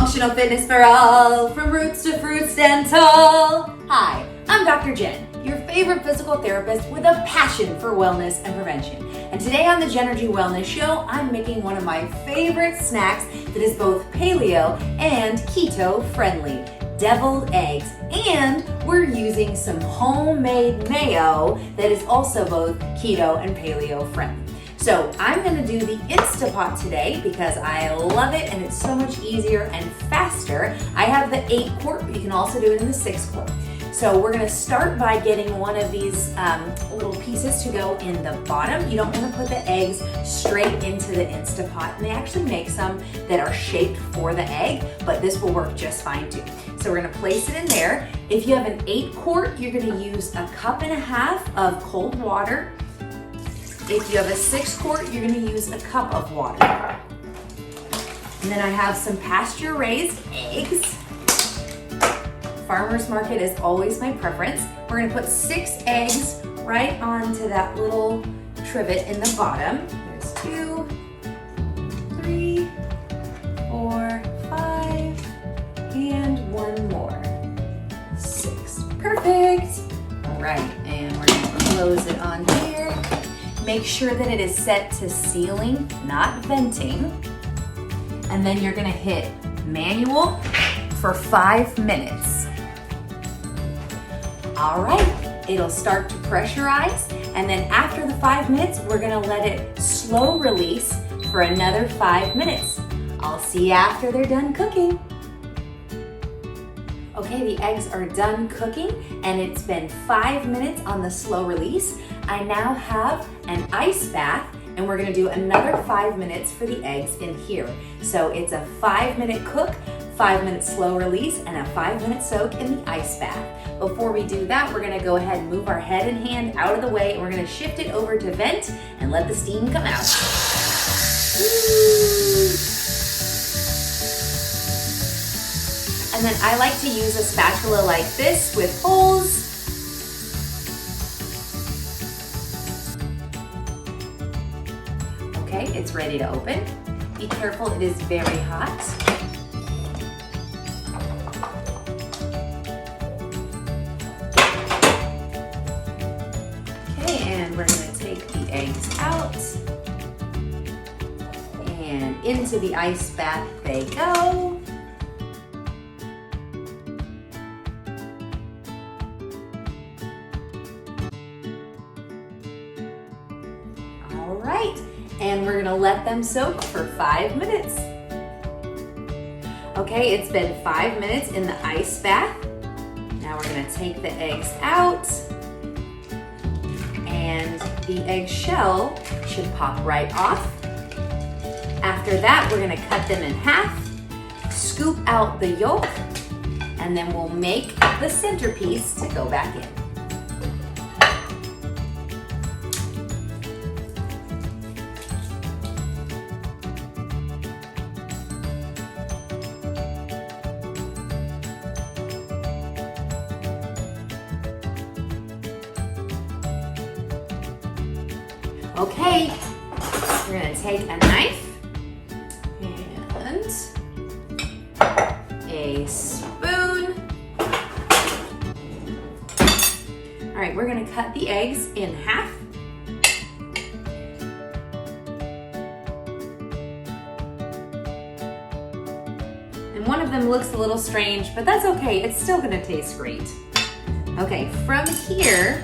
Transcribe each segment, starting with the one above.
Functional fitness for all, from roots to fruits dental. Hi, I'm Dr. Jen, your favorite physical therapist with a passion for wellness and prevention. And today on the Genergy Wellness Show, I'm making one of my favorite snacks that is both paleo and keto friendly, deviled eggs. And we're using some homemade mayo that is also both keto and paleo friendly. So I'm gonna do the Instapot today because I love it and it's so much easier and faster. I have the 8-quart, but you can also do it in the 6-quart. So we're gonna start by getting one of these little pieces to go in the bottom. You don't wanna put the eggs straight into the Instapot, and they actually make some that are shaped for the egg, but this will work just fine too. So we're gonna place it in there. If you have an 8-quart, you're gonna use 1.5 cups of cold water. If you have a 6-quart, you're gonna use 1 cup of water. And then I have some pasture-raised eggs. Farmer's Market is always my preference. We're gonna put 6 eggs right onto that little trivet in the bottom. There's 2, 3, 4, 5, and 1 more. 6, perfect. All right, and we're gonna close it on here. Make sure that it is set to sealing, not venting. And then you're gonna hit manual for 5 minutes. All right, it'll start to pressurize. And then after the 5 minutes, we're gonna let it slow release for another 5 minutes. I'll see you after they're done cooking. Okay, the eggs are done cooking and it's been 5 minutes on the slow release. I now have an ice bath and we're gonna do another 5 minutes for the eggs in here. So it's a 5-minute cook, 5-minute slow release, and a 5-minute soak in the ice bath. Before we do that, we're gonna go ahead and move our head and hand out of the way, and we're gonna shift it over to vent and let the steam come out. And then I like to use a spatula like this with holes. Okay, it's ready to open. Be careful, it is very hot. Okay, and we're gonna take the eggs out. And into the ice bath they go. All right, and we're gonna let them soak for 5 minutes. Okay, it's been 5 minutes in the ice bath. Now we're gonna take the eggs out, and the egg shell should pop right off. After that, we're gonna cut them in half, scoop out the yolk, and then we'll make the centerpiece to go back in. Okay, we're gonna take a knife and a spoon. All right, we're gonna cut the eggs in half. And one of them looks a little strange, but that's okay, it's still gonna taste great. Okay, from here,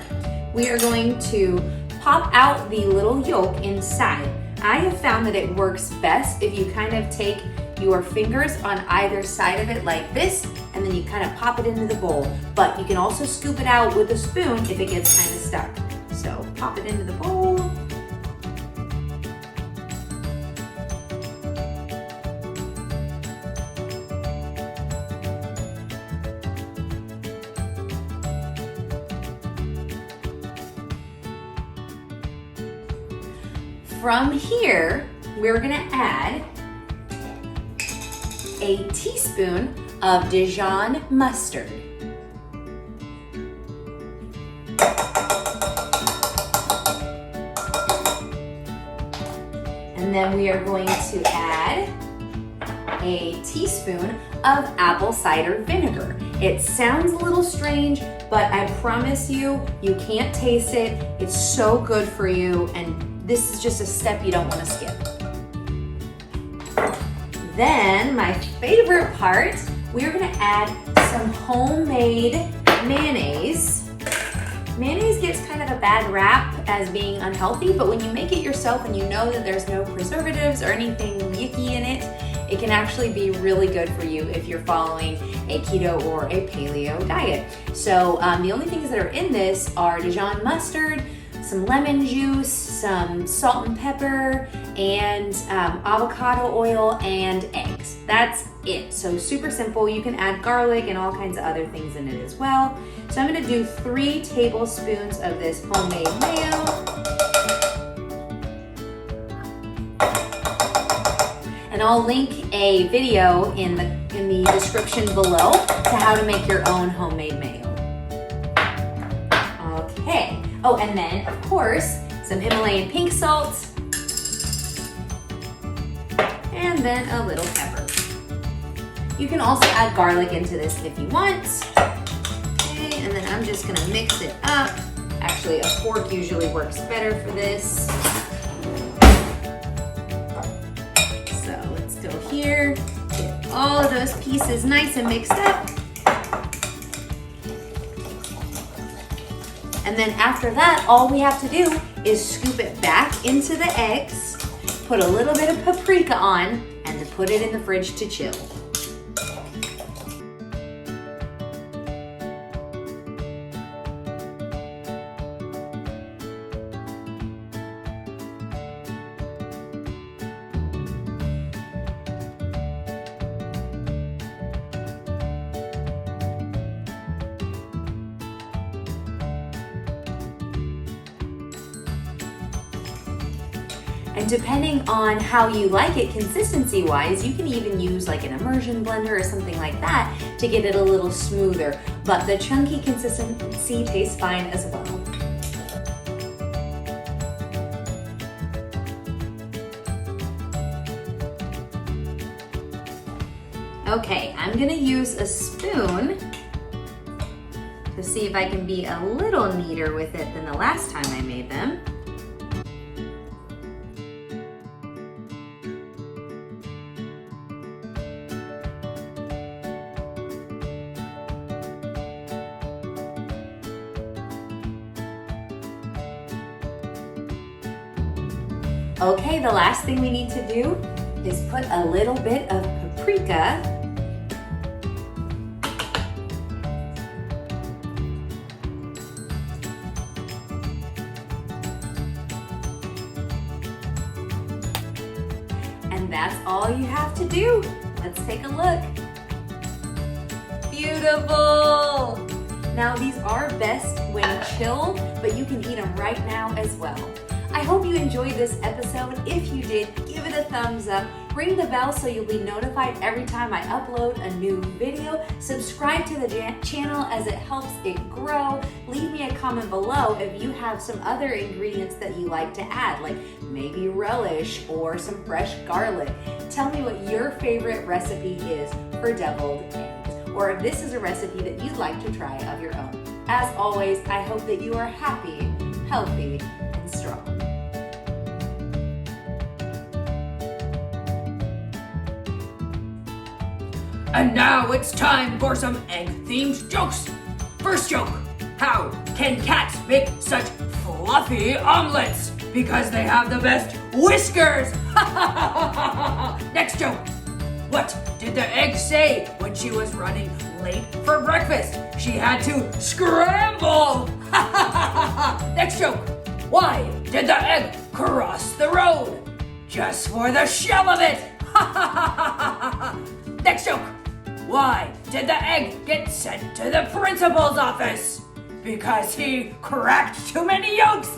we are going to pop out the little yolk inside. I have found that it works best if you kind of take your fingers on either side of it like this, and then you kind of pop it into the bowl. But you can also scoop it out with a spoon if it gets kind of stuck. So pop it into the bowl. From here, we're gonna add a teaspoon of Dijon mustard. And then we are going to add a teaspoon of apple cider vinegar. It sounds a little strange, but I promise you, you can't taste it. It's so good for you, and this is just a step you don't want to skip. Then my favorite part, we're gonna add some homemade mayonnaise. Mayonnaise gets kind of a bad rap as being unhealthy, but when you make it yourself and you know that there's no preservatives or anything yucky in it, it can actually be really good for you if you're following a keto or a paleo diet. So the only things that are in this are Dijon mustard, some lemon juice, some salt and pepper, and avocado oil and eggs. That's it. So super simple. You can add garlic and all kinds of other things in it as well. So I'm gonna do 3 tablespoons of this homemade mayo. And I'll link a video in the description below to how to make your own homemade mayo. Okay. Oh, and then of course, some Himalayan pink salt, and then a little pepper. You can also add garlic into this if you want. Okay, and then I'm just gonna mix it up. Actually, a fork usually works better for this. So let's go here, get all of those pieces nice and mixed up. And then after that, all we have to do is scoop it back into the eggs, put a little bit of paprika on, and to put it in the fridge to chill. And depending on how you like it consistency-wise, you can even use like an immersion blender or something like that to get it a little smoother. But the chunky consistency tastes fine as well. Okay, I'm gonna use a spoon to see if I can be a little neater with it than the last time I made them. Okay, the last thing we need to do is put a little bit of paprika . And that's all you have to do. Let's take a look. Beautiful! Now these are best when chilled, but you can eat them right now as well. I hope you enjoyed this episode. If you did, give it a thumbs up. Ring the bell so you'll be notified every time I upload a new video. Subscribe to the channel as it helps it grow. Leave me a comment below if you have some other ingredients that you like to add, like maybe relish or some fresh garlic. Tell me what your favorite recipe is for deviled eggs, or if this is a recipe that you'd like to try of your own. As always, I hope that you are happy, healthy, and strong. And now it's time for some egg-themed jokes. First joke: how can cats make such fluffy omelets? Because they have the best whiskers. Next joke: what did the egg say when she was running late for breakfast? She had to scramble. Next joke: why did the egg cross the road? Just for the shell of it. Next joke: why did the egg get sent to the principal's office? Because he cracked too many yolks.